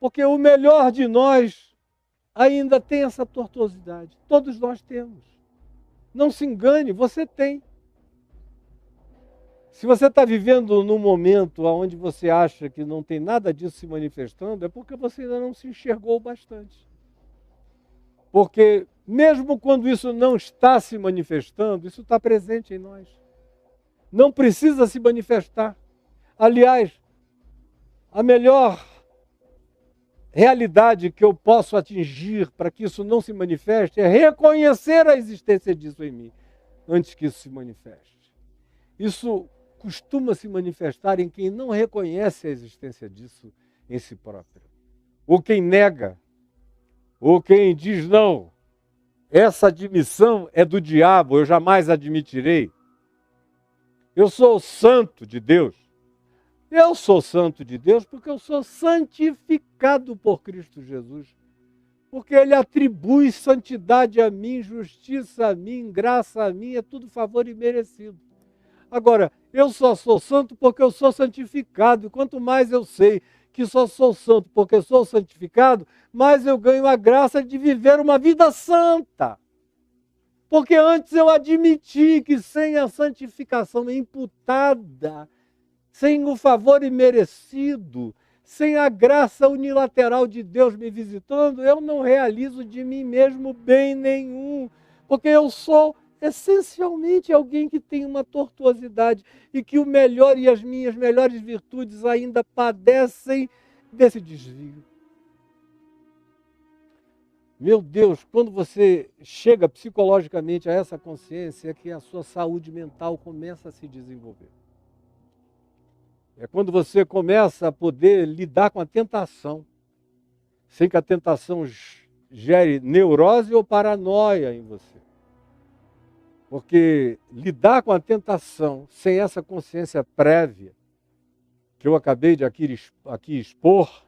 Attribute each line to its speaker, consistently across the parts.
Speaker 1: Porque o melhor de nós ainda tem essa tortuosidade. Todos nós temos. Não se engane, você tem. Se você está vivendo num momento onde você acha que não tem nada disso se manifestando, é porque você ainda não se enxergou bastante. Porque mesmo quando isso não está se manifestando, isso está presente em nós. Não precisa se manifestar. Aliás, a melhor realidade que eu posso atingir para que isso não se manifeste é reconhecer a existência disso em mim, antes que isso se manifeste. Isso costuma se manifestar em quem não reconhece a existência disso em si próprio. Ou quem nega, ou quem diz não, essa admissão é do diabo, eu jamais admitirei. Eu sou santo de Deus. Eu sou santo de Deus porque eu sou santificado por Cristo Jesus. Porque Ele atribui santidade a mim, justiça a mim, graça a mim, é tudo favor imerecido. Agora, eu só sou santo porque eu sou santificado. E quanto mais eu sei que só sou santo porque sou santificado, mais eu ganho a graça de viver uma vida santa. Porque antes eu admiti que sem a santificação imputada, sem o favor imerecido, sem a graça unilateral de Deus me visitando, eu não realizo de mim mesmo bem nenhum. Porque eu sou essencialmente alguém que tem uma tortuosidade e que o melhor e as minhas melhores virtudes ainda padecem desse desvio. Meu Deus, quando você chega psicologicamente a essa consciência, é que a sua saúde mental começa a se desenvolver. É quando você começa a poder lidar com a tentação, sem que a tentação gere neurose ou paranoia em você. Porque lidar com a tentação sem essa consciência prévia, que eu acabei de aqui expor,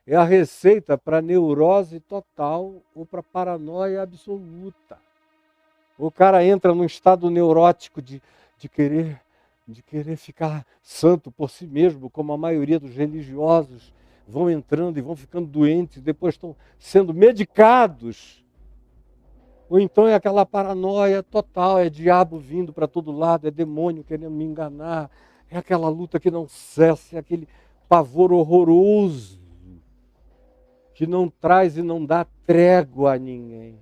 Speaker 1: é a receita para neurose total ou para paranoia absoluta. O cara entra num estado neurótico de querer ficar santo por si mesmo, como a maioria dos religiosos vão entrando e vão ficando doentes, depois estão sendo medicados. Ou então é aquela paranoia total, é diabo vindo para todo lado, é demônio querendo me enganar, é aquela luta que não cessa, é aquele pavor horroroso que não traz e não dá trégua a ninguém.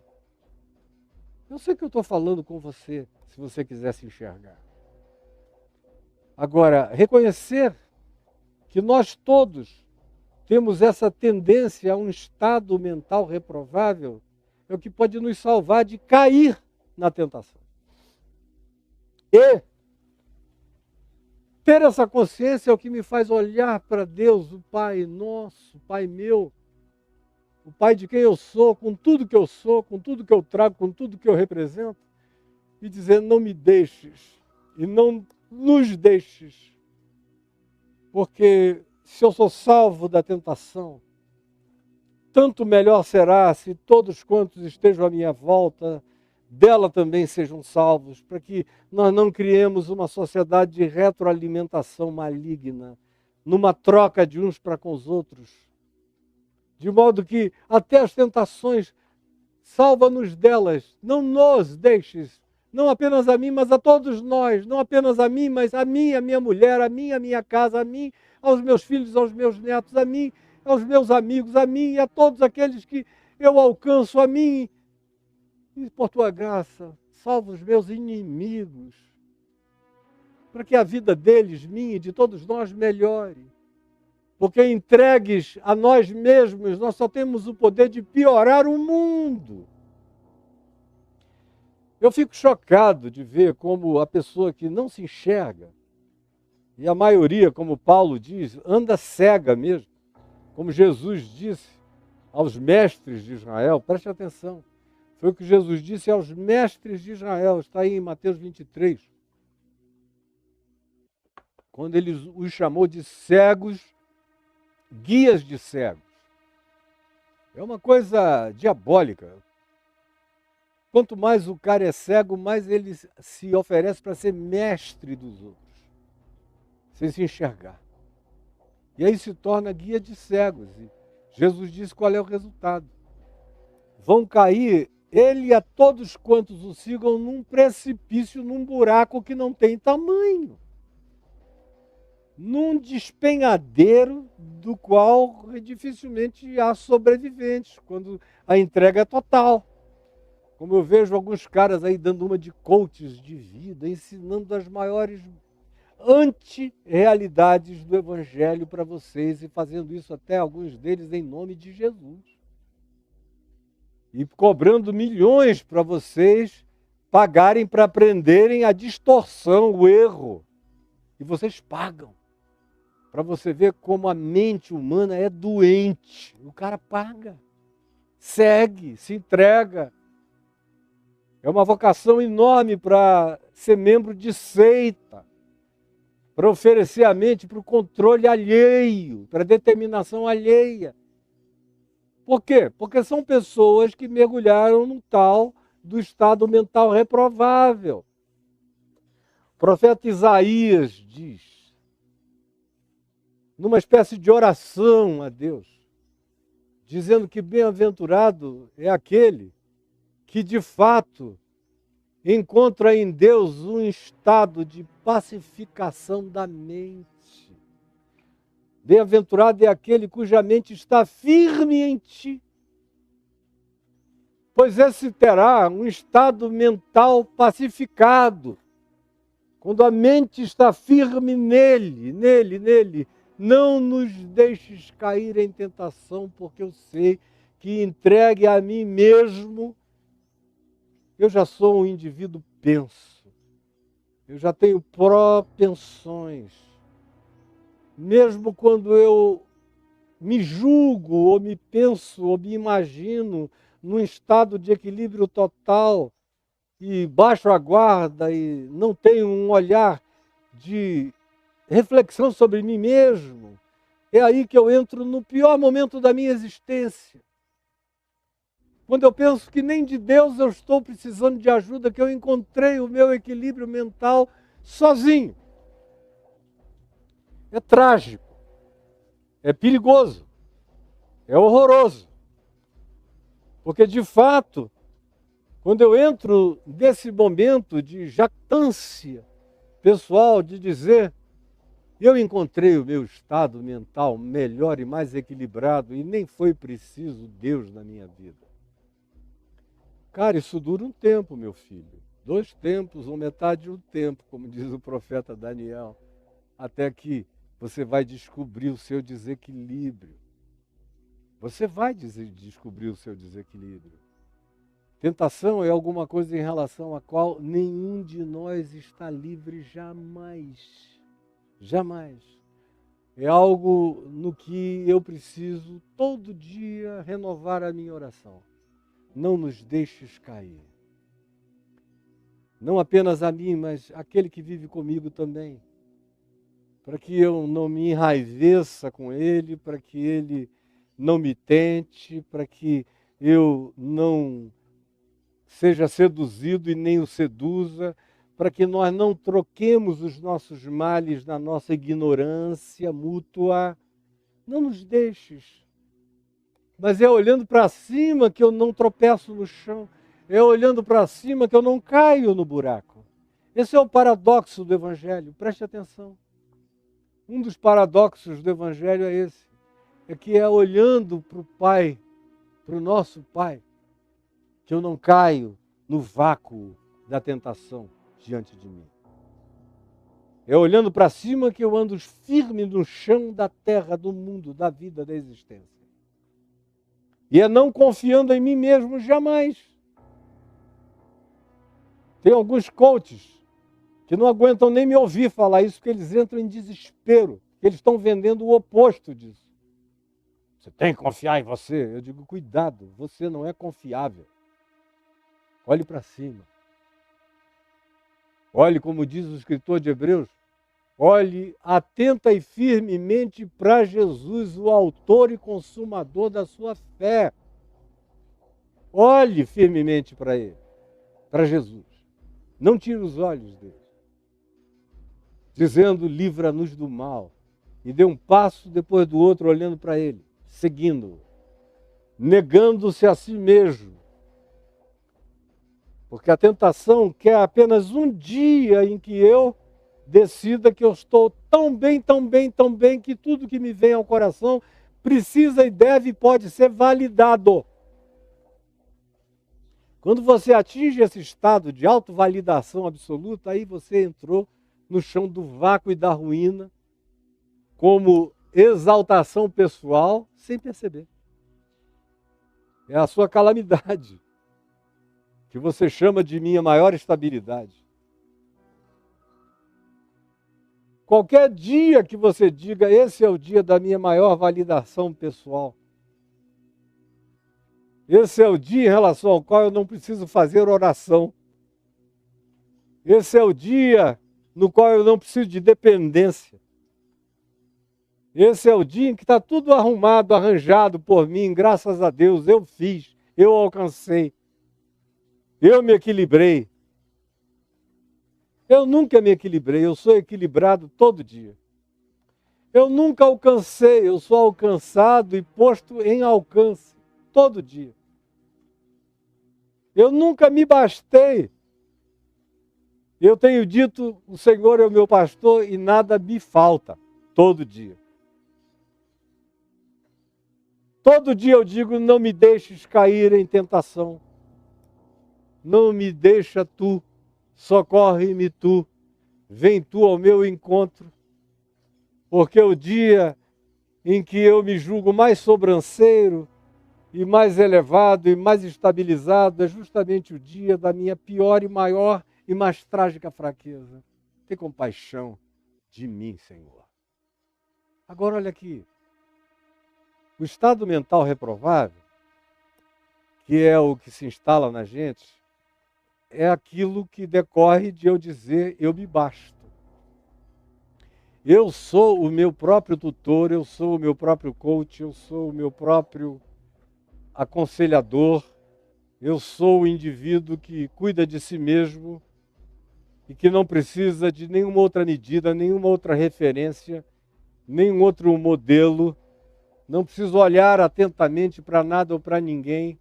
Speaker 1: Eu sei que eu estou falando com você, se você quiser se enxergar. Agora, reconhecer que nós todos temos essa tendência a um estado mental reprovável é o que pode nos salvar de cair na tentação. E ter essa consciência é o que me faz olhar para Deus, o Pai nosso, o Pai meu, o Pai de quem eu sou, com tudo que eu sou, com tudo que eu trago, com tudo que eu represento, e dizer: não me deixes e não nos deixes, porque se eu sou salvo da tentação, tanto melhor será se todos quantos estejam à minha volta dela também sejam salvos, para que nós não criemos uma sociedade de retroalimentação maligna, numa troca de uns para com os outros, de modo que até as tentações, salva-nos delas, não nos deixes, não apenas a mim, mas a todos nós, não apenas a mim, mas a mim, a minha mulher, a mim, a minha casa, a mim, aos meus filhos, aos meus netos, a mim, aos meus amigos, a mim e a todos aqueles que eu alcanço, a mim, e por tua graça, salva os meus inimigos, para que a vida deles, minha e de todos nós melhore. Porque entregues a nós mesmos, nós só temos o poder de piorar o mundo. Eu fico chocado de ver como a pessoa que não se enxerga, e a maioria, como Paulo diz, anda cega mesmo, como Jesus disse aos mestres de Israel, preste atenção, foi o que Jesus disse aos mestres de Israel, está aí em Mateus 23, quando ele os chamou de cegos, guias de cegos. É uma coisa diabólica. Quanto mais o cara é cego, mais ele se oferece para ser mestre dos outros, sem se enxergar. E aí se torna guia de cegos. Jesus disse qual é o resultado. Vão cair ele e a todos quantos o sigam num precipício, num buraco que não tem tamanho. Num despenhadeiro do qual dificilmente há sobreviventes, quando a entrega é total. Como eu vejo alguns caras aí dando uma de coaches de vida, ensinando as maiores anti-realidades do Evangelho para vocês, e fazendo isso até alguns deles em nome de Jesus. E cobrando milhões para vocês pagarem para aprenderem a distorção, o erro. E vocês pagam. Para você ver como a mente humana é doente. O cara paga, segue, se entrega. É uma vocação enorme para ser membro de seita, para oferecer a mente para o controle alheio, para a determinação alheia. Por quê? Porque são pessoas que mergulharam no tal do estado mental reprovável. O profeta Isaías diz, numa espécie de oração a Deus, dizendo que bem-aventurado é aquele que de fato encontra em Deus um estado de pacificação da mente. Bem-aventurado é aquele cuja mente está firme em ti, pois esse terá um estado mental pacificado. Quando a mente está firme nele, não nos deixes cair em tentação, porque eu sei que entregue a mim mesmo, eu já sou um indivíduo penso, eu já tenho propensões. Mesmo quando eu me julgo, ou me penso, ou me imagino num estado de equilíbrio total, e baixo a guarda, e não tenho um olhar de reflexão sobre mim mesmo, é aí que eu entro no pior momento da minha existência. Quando eu penso que nem de Deus eu estou precisando de ajuda, que eu encontrei o meu equilíbrio mental sozinho. É trágico, é perigoso, é horroroso. Porque, de fato, quando eu entro nesse momento de jactância pessoal, de dizer, eu encontrei o meu estado mental melhor e mais equilibrado e nem foi preciso Deus na minha vida. Cara, isso dura um tempo, meu filho. 2 tempos ou metade de um tempo, como diz o profeta Daniel, até que você vai descobrir o seu desequilíbrio. Você vai descobrir o seu desequilíbrio. Tentação é alguma coisa em relação à qual nenhum de nós está livre jamais. Jamais. É algo no que eu preciso todo dia renovar a minha oração. Não nos deixes cair. Não apenas a mim, mas aquele que vive comigo também. Para que eu não me enraiveça com ele, para que ele não me tente, para que eu não seja seduzido e nem o seduza, para que nós não troquemos os nossos males na nossa ignorância mútua. Não nos deixes. Mas é olhando para cima que eu não tropeço no chão. É olhando para cima que eu não caio no buraco. Esse é o paradoxo do Evangelho. Preste atenção. Um dos paradoxos do Evangelho é esse. É que é olhando para o Pai, para o nosso Pai, que eu não caio no vácuo da tentação diante de mim. É olhando para cima que eu ando firme no chão da terra, do mundo, da vida, da existência. E é não confiando em mim mesmo jamais. Tem alguns coaches que não aguentam nem me ouvir falar isso, porque eles entram em desespero. Eles estão vendendo o oposto disso. Você tem que confiar em você. Eu digo, cuidado, você não é confiável. Olhe para cima. Olhe, como diz o escritor de Hebreus, olhe atenta e firmemente para Jesus, o autor e consumador da sua fé. Olhe firmemente para ele, para Jesus. Não tire os olhos dele. Dizendo, livra-nos do mal. E dê um passo depois do outro olhando para ele. seguindo, negando-se a si mesmo. Porque a tentação quer apenas um dia em que eu decida que eu estou tão bem, tão bem, tão bem, que tudo que me vem ao coração precisa e deve e pode ser validado. Quando você atinge esse estado de autovalidação absoluta, aí você entrou no chão do vácuo e da ruína, como exaltação pessoal, sem perceber. É a sua calamidade, que você chama de minha maior estabilidade. Qualquer dia que você diga, esse é o dia da minha maior validação pessoal. Esse é o dia em relação ao qual eu não preciso fazer oração. Esse é o dia no qual eu não preciso de dependência. Esse é o dia em que está tudo arrumado, arranjado por mim, graças a Deus, eu fiz, eu alcancei, eu me equilibrei. Eu nunca me equilibrei, eu sou equilibrado todo dia. Eu nunca alcancei, eu sou alcançado e posto em alcance, todo dia. Eu nunca me bastei. Eu tenho dito, o Senhor é o meu pastor e nada me falta, todo dia. Todo dia eu digo, não me deixes cair em tentação. Não me deixa tu, socorre-me tu, vem tu ao meu encontro. Porque o dia em que eu me julgo mais sobranceiro e mais elevado e mais estabilizado é justamente o dia da minha pior e maior e mais trágica fraqueza. Tem compaixão de mim, Senhor. Agora olha aqui. O estado mental reprovável, que é o que se instala na gente, é aquilo que decorre de eu dizer, eu me basto. Eu sou o meu próprio tutor, eu sou o meu próprio coach, eu sou o meu próprio aconselhador, eu sou o indivíduo que cuida de si mesmo e que não precisa de nenhuma outra medida, nenhuma outra referência, nenhum outro modelo. Não preciso olhar atentamente para nada ou para ninguém.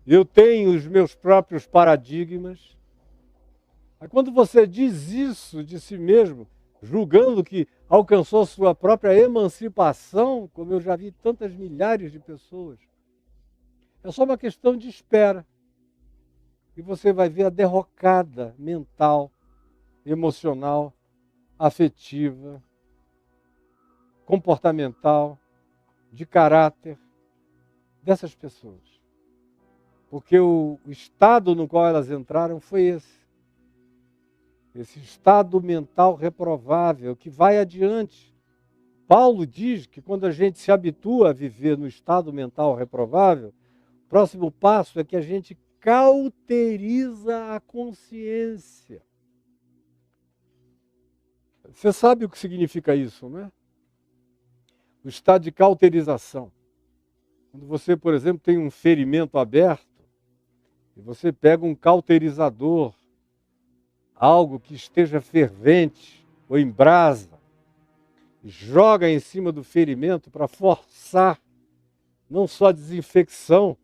Speaker 1: Eu tenho os meus próprios paradigmas. Aí quando você diz isso de si mesmo, julgando que alcançou sua própria emancipação, como eu já vi tantas milhares de pessoas, é só uma questão de espera. E você vai ver a derrocada mental, emocional, afetiva, comportamental, de caráter dessas pessoas. Porque o estado no qual elas entraram foi esse. Esse estado mental reprovável que vai adiante. Paulo diz que quando a gente se habitua a viver no estado mental reprovável, o próximo passo é que a gente cauteriza a consciência. Você sabe o que significa isso, não é? O estado de cauterização. Quando você, por exemplo, tem um ferimento aberto, e você pega um cauterizador, algo que esteja fervente ou em brasa, joga em cima do ferimento para forçar não só a desinfecção,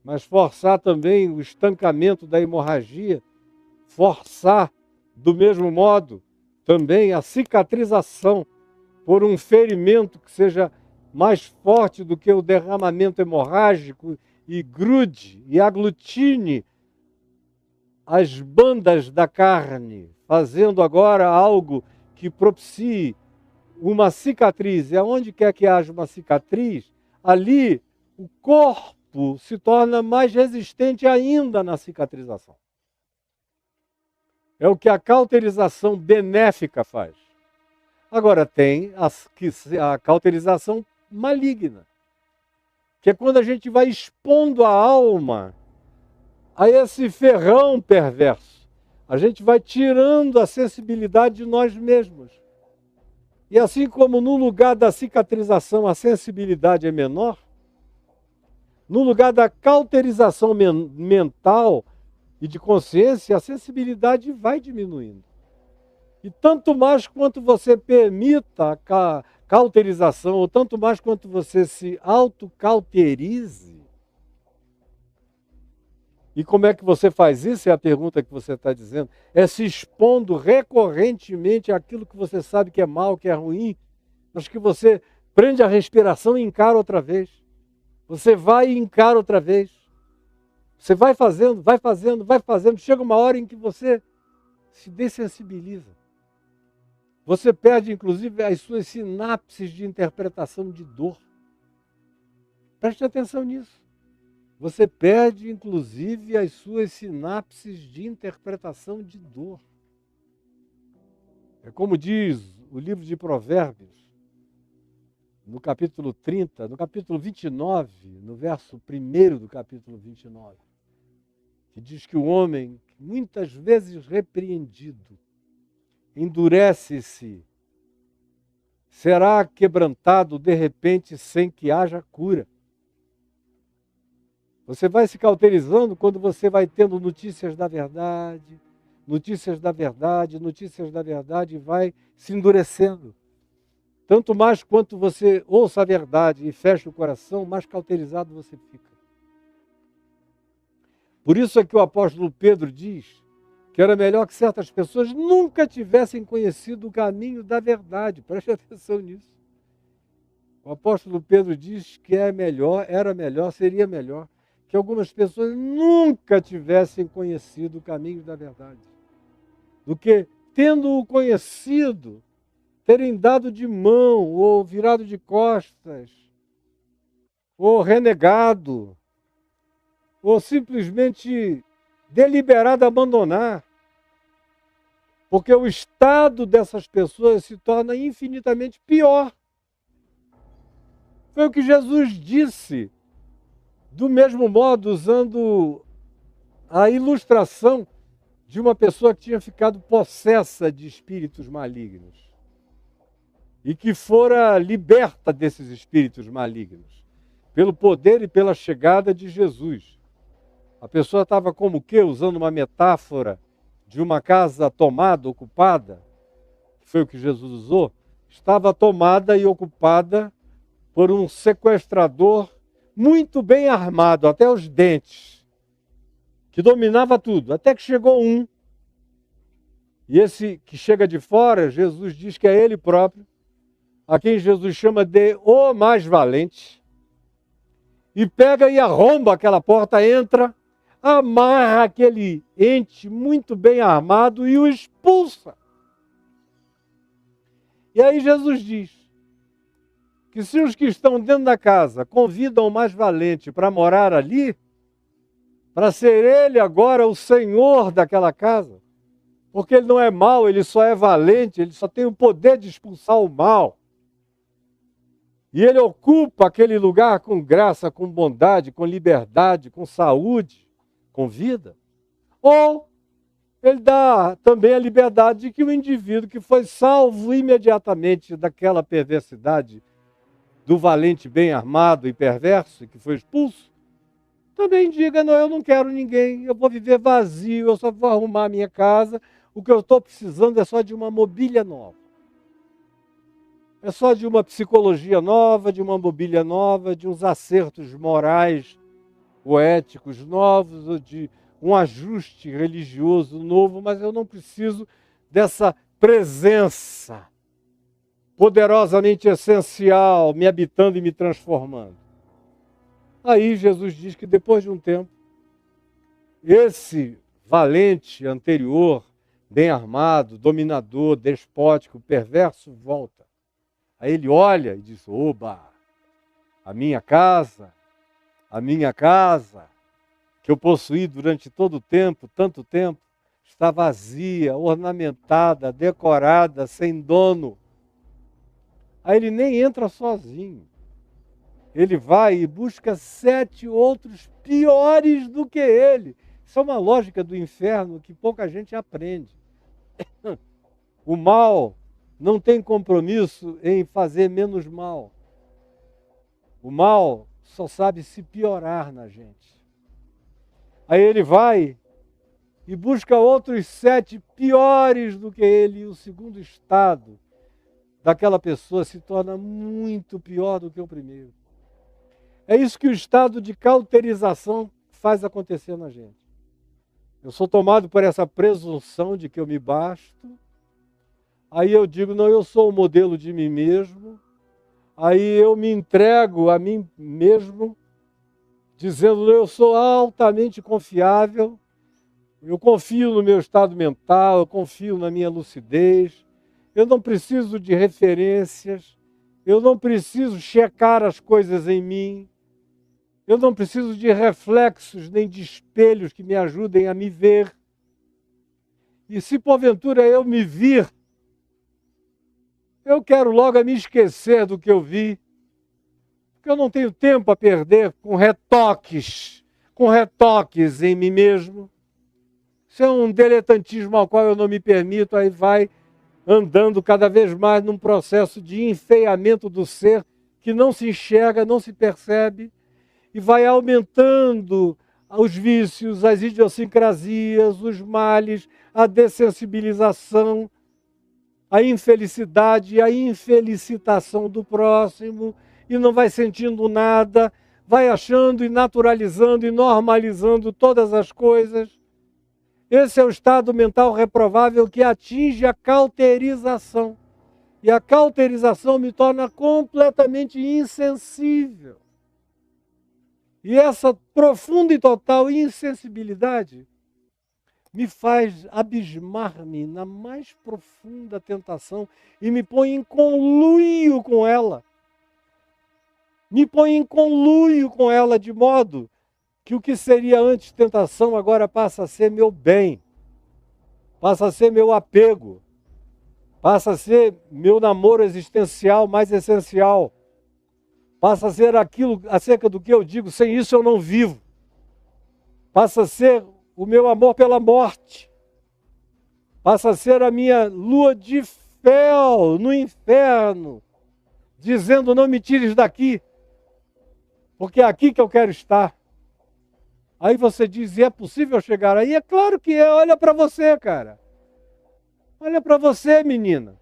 Speaker 1: mas forçar também o estancamento da hemorragia, forçar, do mesmo modo, também a cicatrização por um ferimento que seja mais forte do que o derramamento hemorrágico e grude e aglutine as bandas da carne, fazendo agora algo que propicie uma cicatriz. E aonde quer que haja uma cicatriz, ali o corpo se torna mais resistente ainda na cicatrização. É o que a cauterização benéfica faz. Agora tem a cauterização maligna, que é quando a gente vai expondo a alma a esse ferrão perverso. A gente vai tirando a sensibilidade de nós mesmos. E assim como no lugar da cicatrização a sensibilidade é menor, no lugar da cauterização mental e de consciência, a sensibilidade vai diminuindo. E tanto mais quanto você permita a cauterização, ou tanto mais quanto você se autocauterize. E como é que você faz isso? É a pergunta que você está dizendo. É se expondo recorrentemente àquilo que você sabe que é mal, que é ruim, mas que você prende a respiração e encara outra vez. Você vai e encara outra vez. Você vai fazendo, vai fazendo, vai fazendo. Chega uma hora em que você se dessensibiliza. Você perde, inclusive, as suas sinapses de interpretação de dor. Preste atenção nisso. Você perde, inclusive, as suas sinapses de interpretação de dor. É como diz o livro de Provérbios, no capítulo 30, no capítulo 29, no verso 1º do capítulo 29, que diz que o homem, muitas vezes repreendido, endurece-se, será quebrantado de repente sem que haja cura. Você vai se cauterizando quando você vai tendo notícias da verdade, notícias da verdade, notícias da verdade, e vai se endurecendo. Tanto mais quanto você ouça a verdade e fecha o coração, mais cauterizado você fica. Por isso é que o apóstolo Pedro diz que era melhor que certas pessoas nunca tivessem conhecido o caminho da verdade. Preste atenção nisso. O apóstolo Pedro diz que era melhor, seria melhor que algumas pessoas nunca tivessem conhecido o caminho da verdade, do que, tendo-o conhecido, terem dado de mão, ou virado de costas, ou renegado, ou simplesmente deliberado abandonar. Porque o estado dessas pessoas se torna infinitamente pior. Foi o que Jesus disse, do mesmo modo, usando a ilustração de uma pessoa que tinha ficado possessa de espíritos malignos e que fora liberta desses espíritos malignos pelo poder e pela chegada de Jesus. A pessoa estava como o quê? Usando uma metáfora de uma casa tomada, ocupada, que foi o que Jesus usou, estava tomada e ocupada por um sequestrador muito bem armado, até os dentes, que dominava tudo, até que chegou um, e esse que chega de fora, Jesus diz que é ele próprio, a quem Jesus chama de o mais valente, e pega e arromba aquela porta, entra, amarra aquele ente muito bem armado e o expulsa. E aí Jesus diz que se os que estão dentro da casa convidam o mais valente para morar ali, para ser ele agora o senhor daquela casa, porque ele não é mau, ele só é valente, ele só tem o poder de expulsar o mal. E ele ocupa aquele lugar com graça, com bondade, com liberdade, com saúde, com vida. Ou ele dá também a liberdade de que o indivíduo que foi salvo imediatamente daquela perversidade do valente bem armado e perverso, que foi expulso, também diga, não, eu não quero ninguém, eu vou viver vazio, eu só vou arrumar a minha casa, o que eu estou precisando é só de uma mobília nova. É só de uma psicologia nova, de uma mobília nova, de uns acertos morais ou éticos novos, ou de um ajuste religioso novo, mas eu não preciso dessa presença poderosamente essencial, me habitando e me transformando. Aí Jesus diz que depois de um tempo, esse valente anterior, bem armado, dominador, despótico, perverso, volta. Aí ele olha e diz, oba, a minha casa, que eu possuí durante todo o tempo, tanto tempo, está vazia, ornamentada, decorada, sem dono. Aí ele nem entra sozinho. Ele vai e busca 7 outros piores do que ele. Isso é uma lógica do inferno que pouca gente aprende. O mal não tem compromisso em fazer menos mal. O mal só sabe se piorar na gente. Aí ele vai e busca outros 7 piores do que ele, e o segundo estado daquela pessoa se torna muito pior do que o primeiro. É isso que o estado de cauterização faz acontecer na gente. Eu sou tomado por essa presunção de que eu me basto. Aí eu digo, não, eu sou o modelo de mim mesmo. Aí eu me entrego a mim mesmo, dizendo, eu sou altamente confiável. Eu confio no meu estado mental, eu confio na minha lucidez. Eu não preciso de referências. Eu não preciso checar as coisas em mim. Eu não preciso de reflexos nem de espelhos que me ajudem a me ver. E se porventura eu me vir, eu quero logo me esquecer do que eu vi, porque eu não tenho tempo a perder com retoques em mim mesmo. Isso é um diletantismo ao qual eu não me permito, aí vai andando cada vez mais num processo de enfeiamento do ser que não se enxerga, não se percebe, e vai aumentando os vícios, as idiosincrasias, os males, a dessensibilização, a infelicidade e a infelicitação do próximo, e não vai sentindo nada, vai achando e naturalizando e normalizando todas as coisas. Esse é o estado mental reprovável que atinge a cauterização. E a cauterização me torna completamente insensível. E essa profunda e total insensibilidade me faz abismar-me na mais profunda tentação e me põe em conluio com ela. Me põe em conluio com ela de modo que o que seria antes tentação agora passa a ser meu bem, passa a ser meu apego, passa a ser meu namoro existencial mais essencial, passa a ser aquilo acerca do que eu digo, sem isso eu não vivo, passa a ser o meu amor pela morte, passa a ser a minha lua de fel no inferno, dizendo não me tires daqui, porque é aqui que eu quero estar. Aí você diz, e é possível chegar aí? É claro que é, olha para você, cara. Olha para você, menina.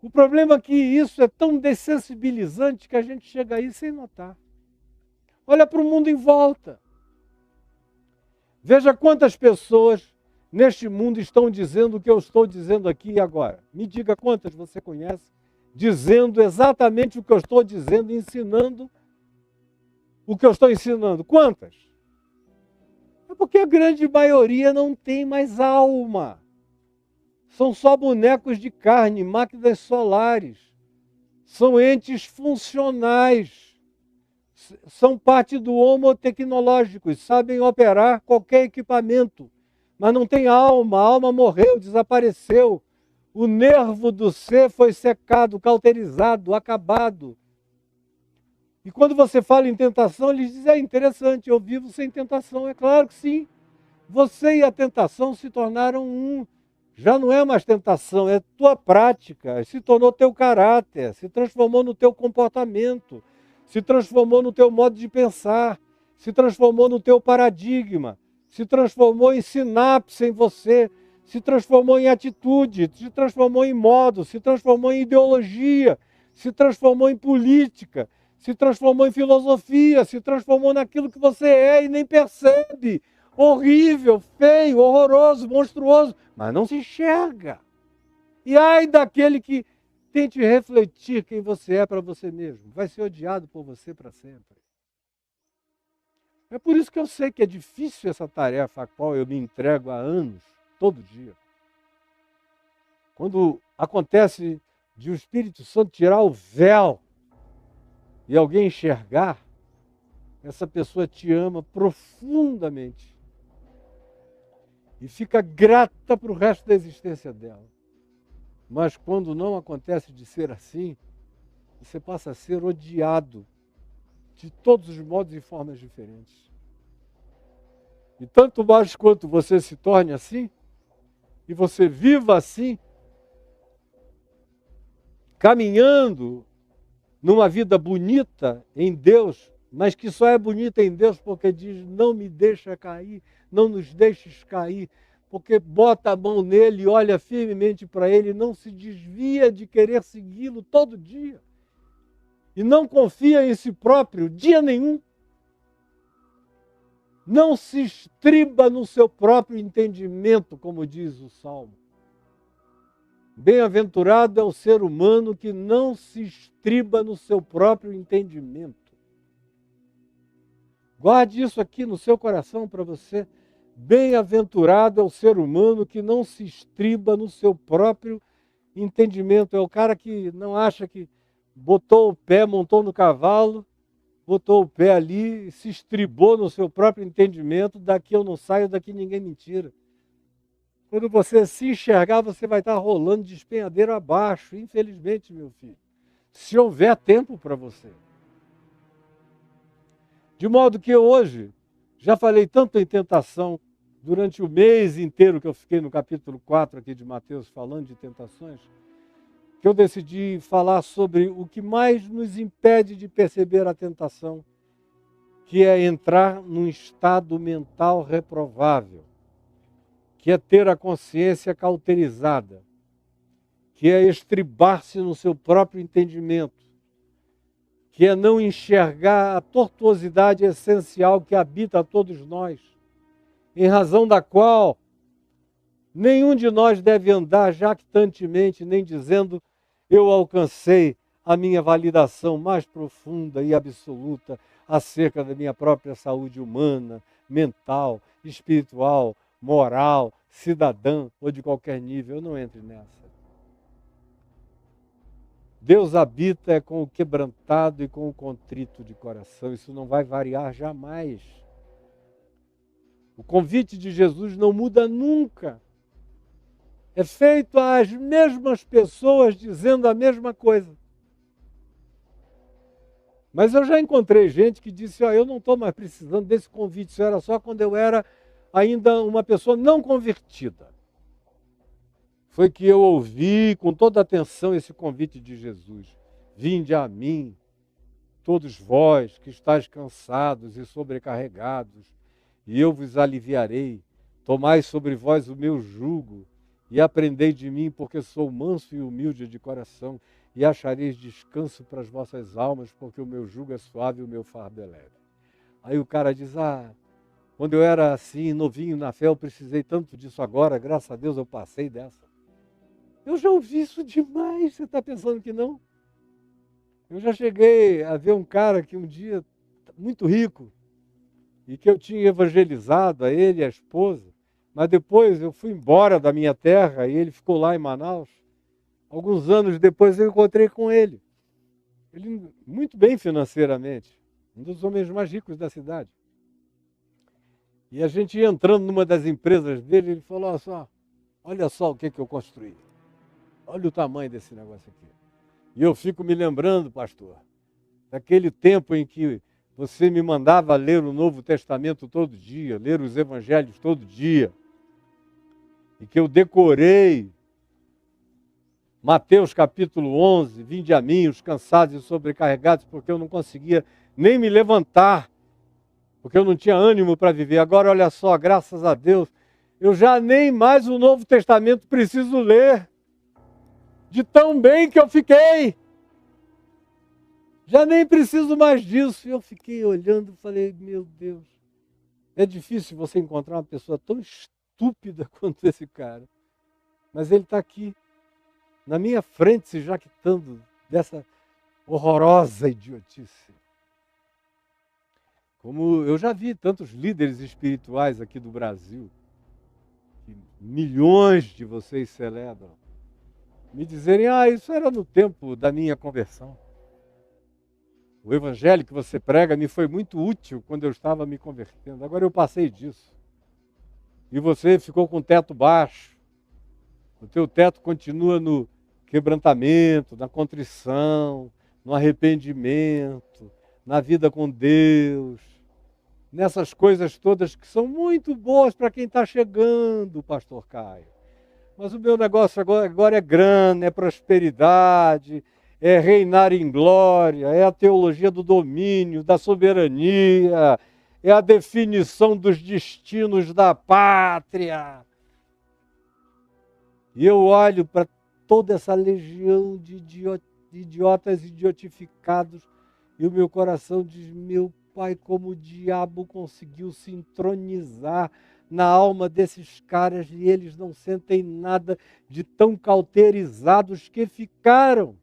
Speaker 1: O problema é que isso é tão dessensibilizante que a gente chega aí sem notar. Olha para o mundo em volta. Veja quantas pessoas neste mundo estão dizendo o que eu estou dizendo aqui e agora. Me diga quantas você conhece dizendo exatamente o que eu estou dizendo, ensinando o que eu estou ensinando. Quantas? É porque a grande maioria não tem mais alma. São só bonecos de carne, máquinas solares. São entes funcionais. São parte do homo tecnológico. Sabem operar qualquer equipamento. Mas não tem alma. A alma morreu, desapareceu. O nervo do ser foi secado, cauterizado, acabado. E quando você fala em tentação, eles dizem, é interessante, eu vivo sem tentação. É claro que sim. Você e a tentação se tornaram um. Já não é mais tentação, é tua prática. Se tornou teu caráter, se transformou no teu comportamento, se transformou no teu modo de pensar, se transformou no teu paradigma, se transformou em sinapse em você, se transformou em atitude, se transformou em modo, se transformou em ideologia, se transformou em política, se transformou em filosofia, se transformou naquilo que você é e nem percebe. Horrível, feio, horroroso, monstruoso, mas não se enxerga. E ai daquele que tente refletir quem você é para você mesmo. Vai ser odiado por você para sempre. É por isso que eu sei que é difícil essa tarefa a qual eu me entrego há anos, todo dia. Quando acontece de o Espírito Santo tirar o véu e alguém enxergar, essa pessoa te ama profundamente e fica grata para o resto da existência dela. Mas quando não acontece de ser assim, você passa a ser odiado de todos os modos e formas diferentes. E tanto mais quanto você se torne assim, e você viva assim, caminhando numa vida bonita em Deus, mas que só é bonita em Deus porque diz, não me deixa cair, não nos deixes cair, porque bota a mão nele e olha firmemente para ele, não se desvia de querer segui-lo todo dia. E não confia em si próprio dia nenhum. Não se estriba no seu próprio entendimento, como diz o Salmo. Bem-aventurado é o ser humano que não se estriba no seu próprio entendimento. Guarde isso aqui no seu coração para você. Bem-aventurado é o ser humano que não se estriba no seu próprio entendimento. É o cara que não acha que botou o pé, montou no cavalo, botou o pé ali e se estribou no seu próprio entendimento. Daqui eu não saio, daqui ninguém me tira. Quando você se enxergar, você vai estar rolando de despenhadeiro abaixo, infelizmente, meu filho. Se houver tempo para você. De modo que hoje, já falei tanto em tentação, durante o mês inteiro que eu fiquei no capítulo 4 aqui de Mateus, falando de tentações, que eu decidi falar sobre o que mais nos impede de perceber a tentação, que é entrar num estado mental reprovável, que é ter a consciência cauterizada, que é estribar-se no seu próprio entendimento, que é não enxergar a tortuosidade essencial que habita a todos nós, em razão da qual nenhum de nós deve andar jactantemente, nem dizendo, eu alcancei a minha validação mais profunda e absoluta acerca da minha própria saúde humana, mental, espiritual, moral, cidadã ou de qualquer nível. Eu não entre nessa. Deus habita com o quebrantado e com o contrito de coração. Isso não vai variar jamais. O convite de Jesus não muda nunca. É feito às mesmas pessoas dizendo a mesma coisa. Mas eu já encontrei gente que disse, eu não estou mais precisando desse convite, isso era só quando eu era ainda uma pessoa não convertida. Foi que eu ouvi com toda atenção esse convite de Jesus. Vinde a mim, todos vós que estáis cansados e sobrecarregados, e eu vos aliviarei. Tomai sobre vós o meu jugo e aprendei de mim, porque sou manso e humilde de coração, e achareis descanso para as vossas almas, porque o meu jugo é suave e o meu fardo é leve. Aí o cara diz, quando eu era assim, novinho na fé, eu precisei tanto disso agora, graças a Deus eu passei dessa. Eu já ouvi isso demais, você está pensando que não? Eu já cheguei a ver um cara que um dia, muito rico, e que eu tinha evangelizado a ele e a esposa, mas depois eu fui embora da minha terra e ele ficou lá em Manaus. Alguns anos depois eu encontrei com ele. Ele muito bem financeiramente, um dos homens mais ricos da cidade. E a gente ia entrando numa das empresas dele, ele falou olha só o que eu construí. Olha o tamanho desse negócio aqui. E eu fico me lembrando, pastor, daquele tempo em que você me mandava ler o Novo Testamento todo dia, ler os Evangelhos todo dia, e que eu decorei Mateus capítulo 11, vinde a mim, os cansados e sobrecarregados, porque eu não conseguia nem me levantar, porque eu não tinha ânimo para viver. Agora, olha só, graças a Deus, eu já nem mais o Novo Testamento preciso ler, de tão bem que eu fiquei. Já nem preciso mais disso. Eu fiquei olhando e falei, meu Deus, é difícil você encontrar uma pessoa tão estúpida quanto esse cara. Mas ele está aqui, na minha frente, se jactando dessa horrorosa idiotice. Como eu já vi tantos líderes espirituais aqui do Brasil, que milhões de vocês celebram, me dizerem, isso era no tempo da minha conversão. O evangelho que você prega me foi muito útil quando eu estava me convertendo. Agora eu passei disso. E você ficou com o teto baixo. O teu teto continua no quebrantamento, na contrição, no arrependimento, na vida com Deus. Nessas coisas todas que são muito boas para quem está chegando, pastor Caio. Mas o meu negócio agora é grana, é prosperidade, é reinar em glória, é a teologia do domínio, da soberania, é a definição dos destinos da pátria. E eu olho para toda essa legião de idiotas idiotificados e o meu coração diz, meu Pai, como o diabo conseguiu se entronizar na alma desses caras e eles não sentem nada de tão cauterizados que ficaram.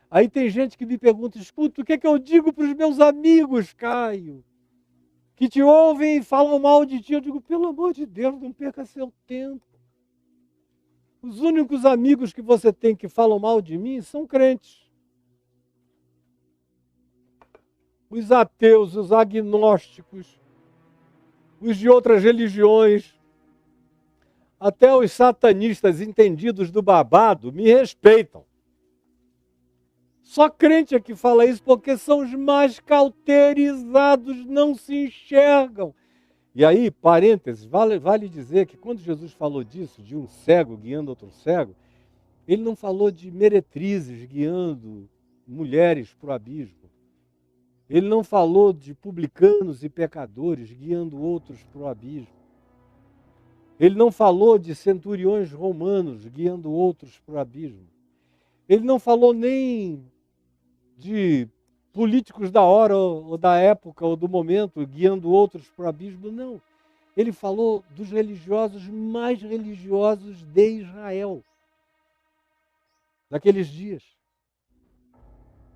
Speaker 1: Aí tem gente que me pergunta, escuta, o que é que eu digo para os meus amigos, Caio? Que te ouvem e falam mal de ti. Eu digo, pelo amor de Deus, não perca seu tempo. Os únicos amigos que você tem que falam mal de mim são crentes. Os ateus, os agnósticos, os de outras religiões, até os satanistas entendidos do babado me respeitam. Só crente é que fala isso porque são os mais cauterizados, não se enxergam. E aí, parênteses, vale dizer que quando Jesus falou disso, de um cego guiando outro cego, ele não falou de meretrizes guiando mulheres para o abismo. Ele não falou de publicanos e pecadores guiando outros para o abismo. Ele não falou de centuriões romanos guiando outros para o abismo. Ele não falou nem de políticos da hora ou da época ou do momento guiando outros para o abismo, não. Ele falou dos religiosos mais religiosos de Israel, daqueles dias,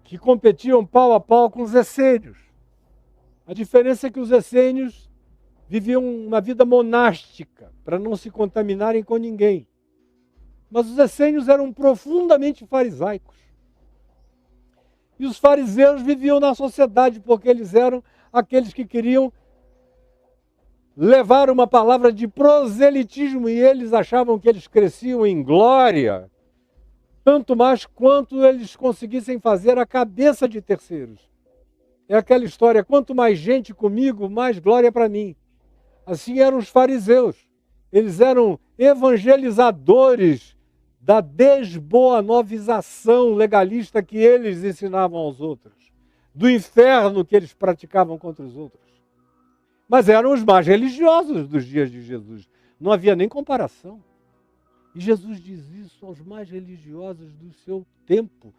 Speaker 1: que competiam pau a pau com os essênios. A diferença é que os essênios viviam uma vida monástica, para não se contaminarem com ninguém. Mas os essênios eram profundamente farisaicos. E os fariseus viviam na sociedade, porque eles eram aqueles que queriam levar uma palavra de proselitismo, e eles achavam que eles cresciam em glória, tanto mais quanto eles conseguissem fazer a cabeça de terceiros. É aquela história, quanto mais gente comigo, mais glória para mim. Assim eram os fariseus. Eles eram evangelizadores da desboanovização legalista que eles ensinavam aos outros, do inferno que eles praticavam contra os outros. Mas eram os mais religiosos dos dias de Jesus. Não havia nem comparação. E Jesus diz isso aos mais religiosos do seu tempo,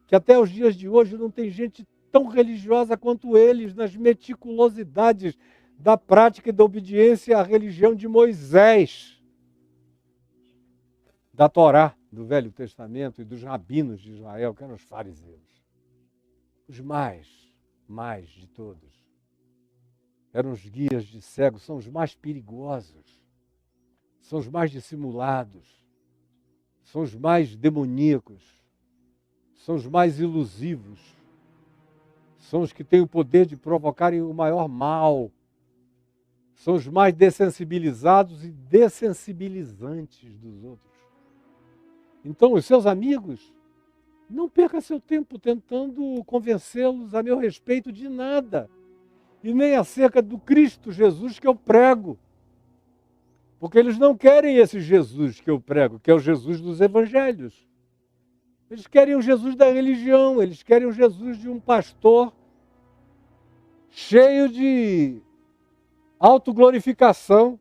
Speaker 1: que até os dias de hoje não tem gente tão religiosa quanto eles, nas meticulosidades da prática e da obediência à religião de Moisés, da Torá, do Velho Testamento e dos rabinos de Israel, que eram os fariseus. Os mais de todos. Eram os guias de cegos, são os mais perigosos, são os mais dissimulados, são os mais demoníacos, são os mais ilusivos, são os que têm o poder de provocarem o maior mal, são os mais dessensibilizados e dessensibilizantes dos outros. Então, os seus amigos, não perca seu tempo tentando convencê-los a meu respeito de nada, e nem acerca do Cristo Jesus que eu prego. Porque eles não querem esse Jesus que eu prego, que é o Jesus dos evangelhos. Eles querem o Jesus da religião, eles querem o Jesus de um pastor cheio de autoglorificação.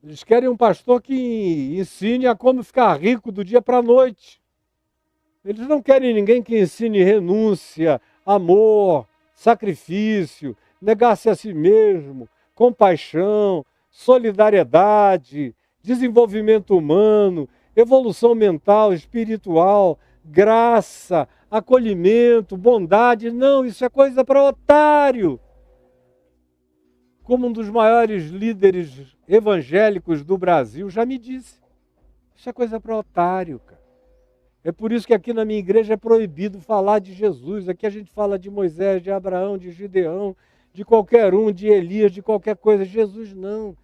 Speaker 1: Eles querem um pastor que ensine a como ficar rico do dia para a noite. Eles não querem ninguém que ensine renúncia, amor, sacrifício, negar-se a si mesmo, compaixão, solidariedade, desenvolvimento humano, evolução mental, espiritual, graça, acolhimento, bondade. Não, isso é coisa para otário. Como um dos maiores líderes evangélicos do Brasil já me disse, isso é coisa para otário, cara. É por isso que aqui na minha igreja é proibido falar de Jesus. Aqui a gente fala de Moisés, de Abraão, de Gideão, de qualquer um, de Elias, de qualquer coisa. Jesus não.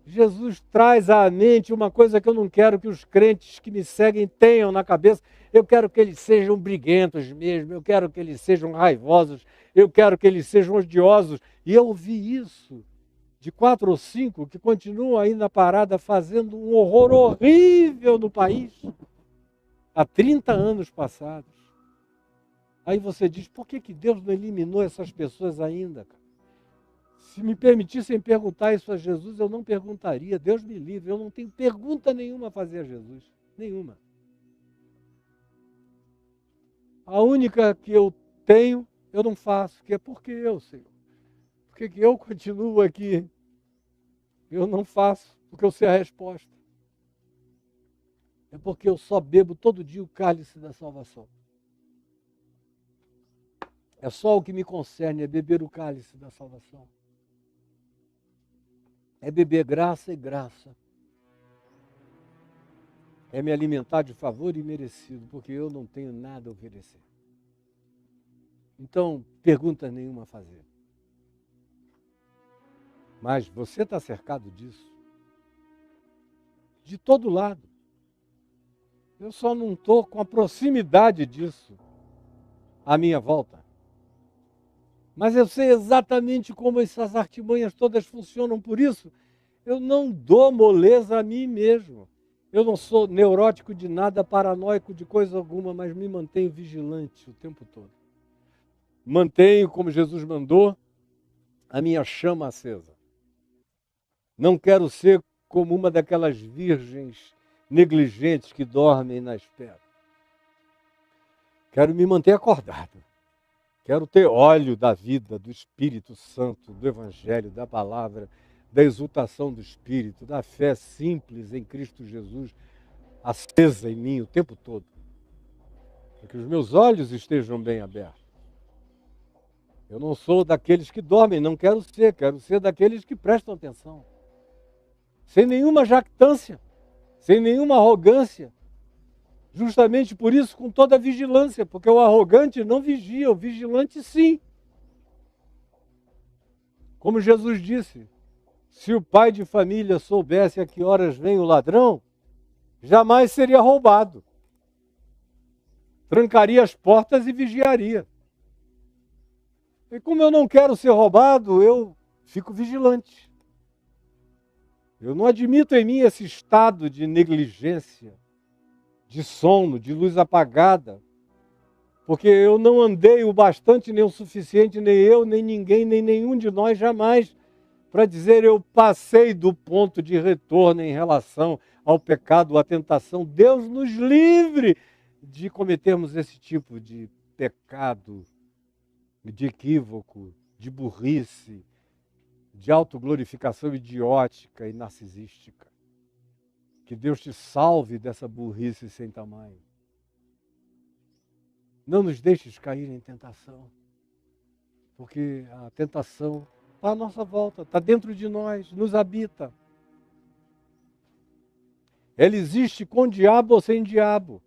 Speaker 1: Jesus traz à mente uma coisa que eu não quero que os crentes que me seguem tenham na cabeça. Eu quero que eles sejam briguentos mesmo, eu quero que eles sejam raivosos, eu quero que eles sejam odiosos. E eu ouvi isso de 4 ou 5 que continuam aí na parada fazendo um horror horrível no país. Há 30 anos passados. Aí você diz, por que Deus não eliminou essas pessoas ainda? Se me permitissem perguntar isso a Jesus, eu não perguntaria. Deus me livre, eu não tenho pergunta nenhuma a fazer a Jesus. Nenhuma. A única que eu tenho, eu não faço, que é porque eu, Senhor. Porque que eu continuo aqui? Eu não faço, porque eu sei a resposta. É porque eu só bebo todo dia o cálice da salvação. É só o que me concerne, é beber o cálice da salvação. É beber graça e graça. É me alimentar de favor imerecido, porque eu não tenho nada a oferecer. Então, pergunta nenhuma a fazer. Mas você está cercado disso. De todo lado. Eu só não estou com a proximidade disso à minha volta. Mas eu sei exatamente como essas artimanhas todas funcionam, por isso eu não dou moleza a mim mesmo. Eu não sou neurótico de nada, paranoico de coisa alguma, mas me mantenho vigilante o tempo todo. Mantenho, como Jesus mandou, a minha chama acesa. Não quero ser como uma daquelas virgens negligentes que dormem na espera. Quero me manter acordado. Quero ter óleo da vida, do Espírito Santo, do Evangelho, da palavra, da exultação do Espírito, da fé simples em Cristo Jesus, acesa em mim o tempo todo. Para que os meus olhos estejam bem abertos. Eu não sou daqueles que dormem, não quero ser daqueles que prestam atenção. Sem nenhuma jactância, sem nenhuma arrogância. Justamente por isso, com toda a vigilância, porque o arrogante não vigia, o vigilante sim. Como Jesus disse, se o pai de família soubesse a que horas vem o ladrão, jamais seria roubado. Trancaria as portas e vigiaria. E como eu não quero ser roubado, eu fico vigilante. Eu não admito em mim esse estado de negligência, de sono, de luz apagada, porque eu não andei o bastante nem o suficiente, nem eu, nem ninguém, nem nenhum de nós jamais, para dizer eu passei do ponto de retorno em relação ao pecado, à tentação. Deus nos livre de cometermos esse tipo de pecado, de equívoco, de burrice, de autoglorificação idiótica e narcisística. Que Deus te salve dessa burrice sem tamanho. Não nos deixes cair em tentação, porque a tentação está à nossa volta, está dentro de nós, nos habita. Ela existe com diabo ou sem diabo.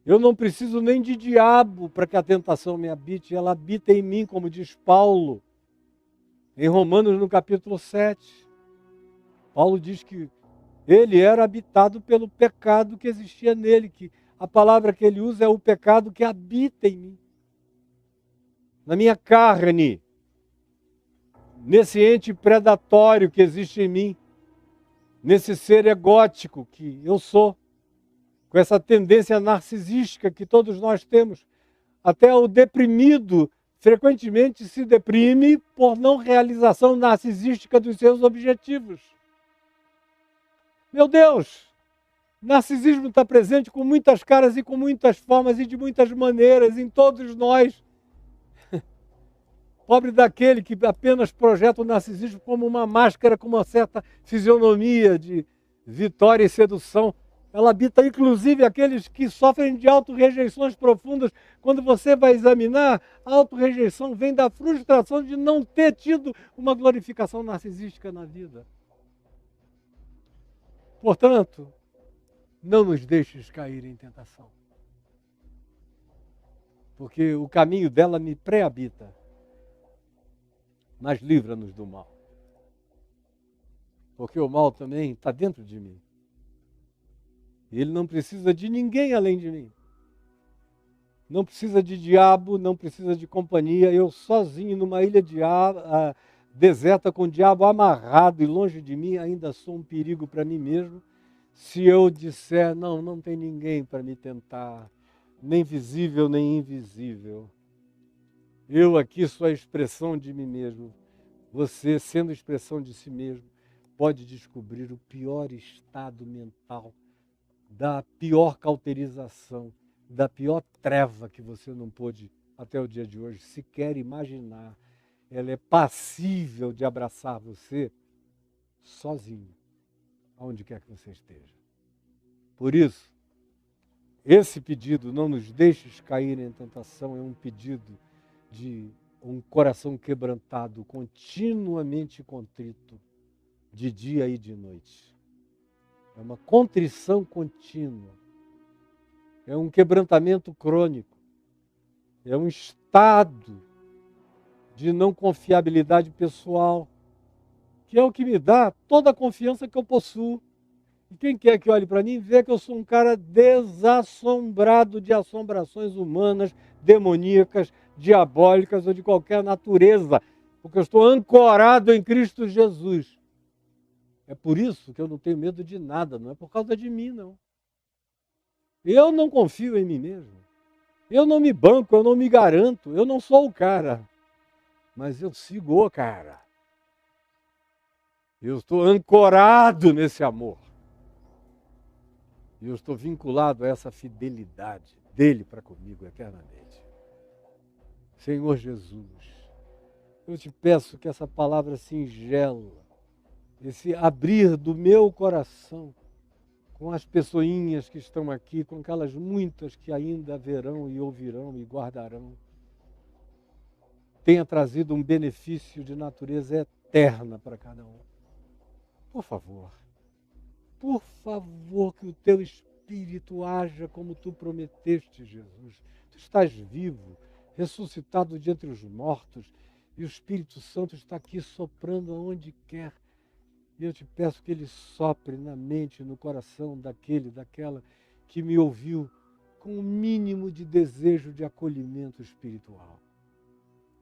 Speaker 1: Eu não preciso nem de diabo para que a tentação me habite, ela habita em mim, como diz Paulo, em Romanos no capítulo 7. Paulo diz que ele era habitado pelo pecado que existia nele, que a palavra que ele usa é o pecado que habita em mim, na minha carne, nesse ente predatório que existe em mim, nesse ser egótico que eu sou, com essa tendência narcisística que todos nós temos. Até o deprimido frequentemente se deprime por não realização narcisística dos seus objetivos. Meu Deus! Narcisismo está presente com muitas caras e com muitas formas e de muitas maneiras em todos nós. Pobre daquele que apenas projeta o narcisismo como uma máscara com uma certa fisionomia de vitória e sedução. Ela habita inclusive aqueles que sofrem de autorrejeições profundas. Quando você vai examinar, a autorrejeição vem da frustração de não ter tido uma glorificação narcisística na vida. Portanto, não nos deixes cair em tentação. Porque o caminho dela me pré-habita. Mas livra-nos do mal. Porque o mal também está dentro de mim. Ele não precisa de ninguém além de mim. Não precisa de diabo, não precisa de companhia. Eu sozinho numa ilha deserta com o diabo amarrado e longe de mim, ainda sou um perigo para mim mesmo. Se eu disser, não tem ninguém para me tentar, nem visível nem invisível. Eu aqui sou a expressão de mim mesmo. Você, sendo expressão de si mesmo, pode descobrir o pior estado mental, da pior cauterização, da pior treva que você não pôde, até o dia de hoje, sequer imaginar. Ela é passível de abraçar você sozinho, aonde quer que você esteja. Por isso, esse pedido, não nos deixes cair em tentação, é um pedido de um coração quebrantado, continuamente contrito, de dia e de noite. É uma contrição contínua. É um quebrantamento crônico. É um estado de não confiabilidade pessoal, que é o que me dá toda a confiança que eu possuo. E quem quer que olhe para mim vê que eu sou um cara desassombrado de assombrações humanas, demoníacas, diabólicas ou de qualquer natureza, porque eu estou ancorado em Cristo Jesus. É por isso que eu não tenho medo de nada, não é por causa de mim, não. Eu não confio em mim mesmo. Eu não me banco, eu não me garanto, eu não sou o cara. Mas eu sigo o cara. Eu estou ancorado nesse amor. E eu estou vinculado a essa fidelidade dele para comigo eternamente. Senhor Jesus, eu te peço que essa palavra singela, esse abrir do meu coração, com as pessoinhas que estão aqui, com aquelas muitas que ainda verão e ouvirão e guardarão, tenha trazido um benefício de natureza eterna para cada um. Por favor, que o teu Espírito haja como tu prometeste, Jesus. Tu estás vivo, ressuscitado de entre os mortos, e o Espírito Santo está aqui soprando aonde quer. E eu te peço que ele sopre na mente, no coração daquela que me ouviu com o mínimo de desejo de acolhimento espiritual.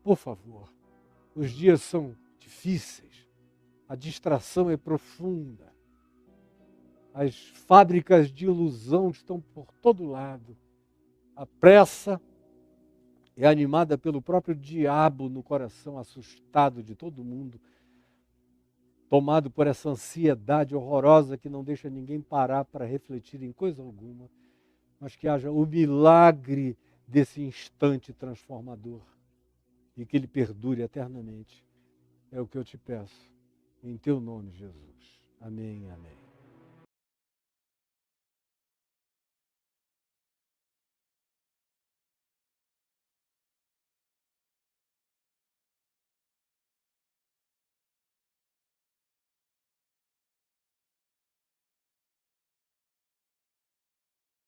Speaker 1: Por favor, os dias são difíceis, a distração é profunda, as fábricas de ilusão estão por todo lado, a pressa é animada pelo próprio diabo no coração assustado de todo mundo, tomado por essa ansiedade horrorosa que não deixa ninguém parar para refletir em coisa alguma, mas que haja o milagre desse instante transformador e que ele perdure eternamente. É o que eu te peço, em teu nome, Jesus. Amém, amém.